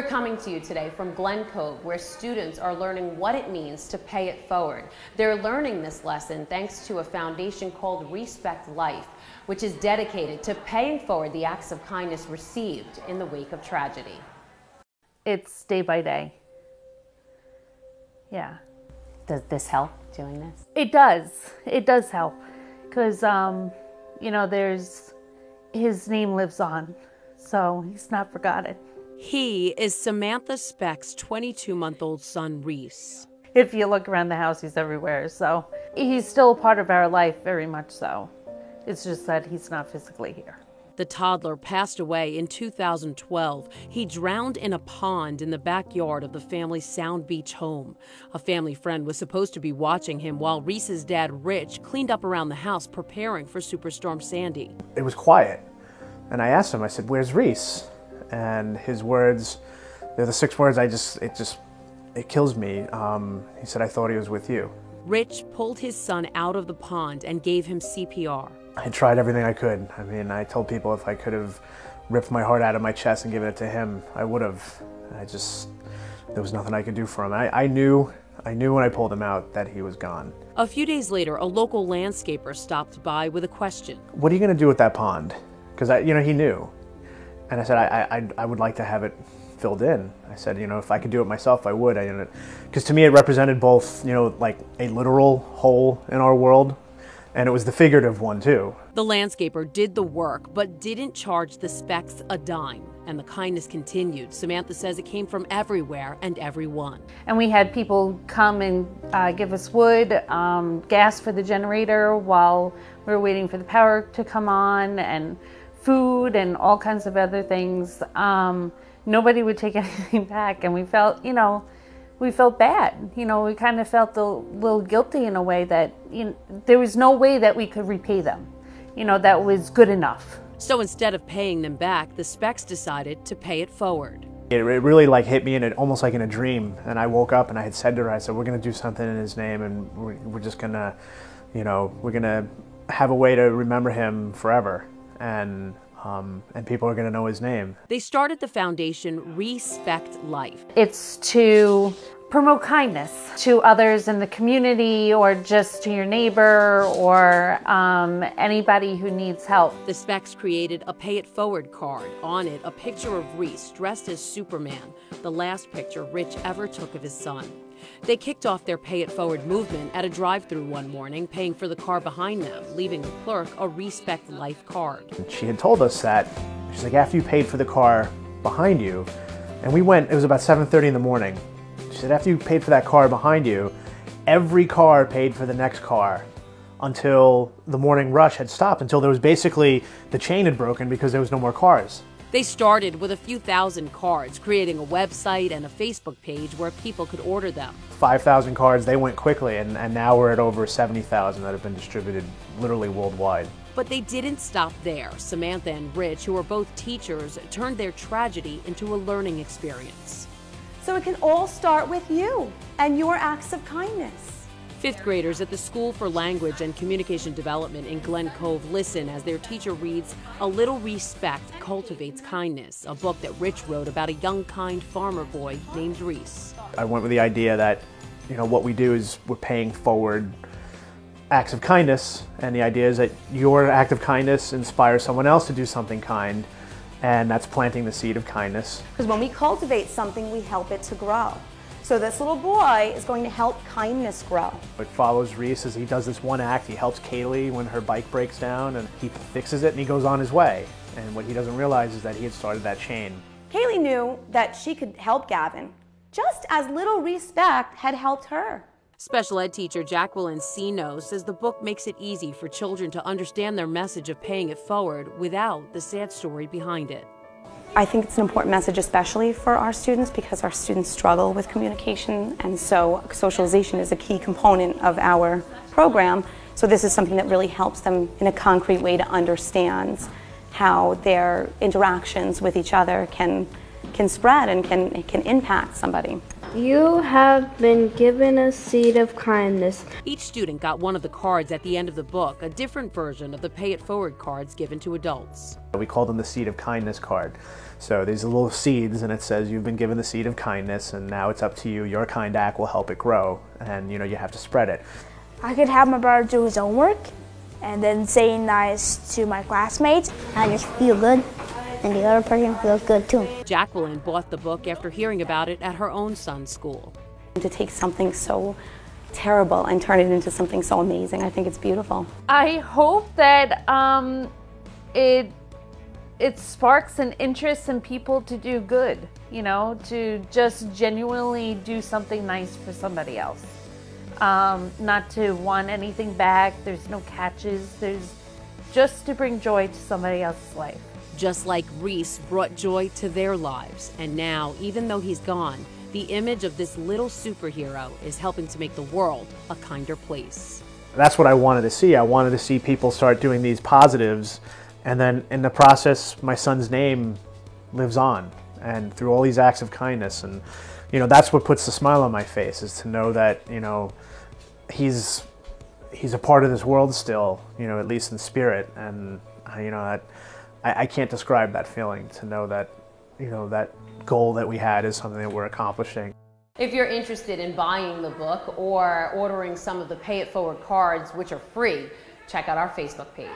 We're coming to you today from Glen Cove, where students are learning what it means to pay it forward. They're learning this lesson thanks to a foundation called Respect Life, which is dedicated to paying forward the acts of kindness received in the wake of tragedy. It's day by day. Yeah. Does this help, doing this? It does. It does help. Because, you know, his name lives on, so he's not forgotten. He is Samantha Speck's 22-month-old son, Reese. If you look around the house, he's everywhere, so he's still a part of our life, very much so. It's just that he's not physically here. The toddler passed away in 2012. He drowned in a pond in the backyard of the family's Sound Beach home. A family friend was supposed to be watching him while Reese's dad, Rich, cleaned up around the house preparing for Superstorm Sandy. It was quiet, and I asked him, I said, "Where's Reese?" And his words, they're the 6 words it kills me. He said, "I thought he was with you." Rich pulled his son out of the pond and gave him CPR. I tried everything I could. I mean, I told people if I could have ripped my heart out of my chest and given it to him, I would have. There was nothing I could do for him. I knew when I pulled him out that he was gone. A few days later, a local landscaper stopped by with a question. "What are you going to do with that pond?" Because, he knew. And I said, I would like to have it filled in. I said, if I could do it myself, I would. Because to me, it represented both, like a literal hole in our world, and it was the figurative one too. The landscaper did the work, but didn't charge the Specks a dime. And the kindness continued. Samantha says it came from everywhere and everyone. And we had people come and give us wood, gas for the generator while we were waiting for the power to come on, and food and all kinds of other things. Nobody would take anything back, and we felt, we felt bad. We kind of felt a little guilty in a way that there was no way that we could repay them, that was good enough. So instead of paying them back, the Specks decided to pay it forward. It really hit me almost like in a dream. And I woke up and I had said to her, I said, "We're going to do something in his name, and we're just going to, we're going to have a way to remember him forever. And people are going to know his name." They started the foundation Respect Life. It's to promote kindness to others in the community, or just to your neighbor, or anybody who needs help. The Specks created a Pay It Forward card. On it, a picture of Reese dressed as Superman, the last picture Rich ever took of his son. They kicked off their Pay It Forward movement at a drive-thru one morning, paying for the car behind them, leaving the clerk a Respect Life card. She had told us that, she's like, after you paid for the car behind you, and we went, it was about 7:30 in the morning. She said, after you paid for that car behind you, every car paid for the next car until the morning rush had stopped, until there was basically, the chain had broken because there was no more cars. They started with a few thousand cards, creating a website and a Facebook page where people could order them. 5,000 cards, they went quickly, and now we're at over 70,000 that have been distributed literally worldwide. But they didn't stop there. Samantha and Rich, who are both teachers, turned their tragedy into a learning experience. So it can all start with you and your acts of kindness. 5th graders at the School for Language and Communication Development in Glen Cove listen as their teacher reads A Little Respect Cultivates Kindness, a book that Rich wrote about a young, kind farmer boy named Reese. I went with the idea that, what we do is we're paying forward acts of kindness, and the idea is that your act of kindness inspires someone else to do something kind, and that's planting the seed of kindness. Because when we cultivate something, we help it to grow. So this little boy is going to help kindness grow. It follows Reese as he does this one act. He helps Kaylee when her bike breaks down, and he fixes it and he goes on his way. And what he doesn't realize is that he had started that chain. Kaylee knew that she could help Gavin, just as little Respect had helped her. Special ed teacher Jacqueline Sino says the book makes it easy for children to understand their message of paying it forward without the sad story behind it. I think it's an important message, especially for our students, because our students struggle with communication, and so socialization is a key component of our program. So this is something that really helps them in a concrete way to understand how their interactions with each other can spread and can impact somebody. You have been given a seed of kindness. Each student got one of the cards at the end of the book, a different version of the Pay It Forward cards given to adults. We call them the Seed of Kindness card. So these are little seeds, and it says you've been given the seed of kindness, and now it's up to you. Your kind act will help it grow, and you have to spread it. I could have my brother do his homework and then say nice to my classmates. I just feel good, and the other person feels good too. Jacqueline bought the book after hearing about it at her own son's school. To take something so terrible and turn it into something so amazing, I think it's beautiful. I hope that it sparks an interest in people to do good, to just genuinely do something nice for somebody else. Not to want anything back, there's no catches, there's just to bring joy to somebody else's life. Just like Reese brought joy to their lives. And now, even though he's gone, the image of this little superhero is helping to make the world a kinder place. That's what I wanted to see. I wanted to see people start doing these positives, and then in the process, my son's name lives on, and through all these acts of kindness. And that's what puts the smile on my face, is to know that he's a part of this world still, at least in spirit. And I can't describe that feeling, to know that that goal that we had is something that we're accomplishing. If you're interested in buying the book or ordering some of the Pay It Forward cards, which are free, check out our Facebook page.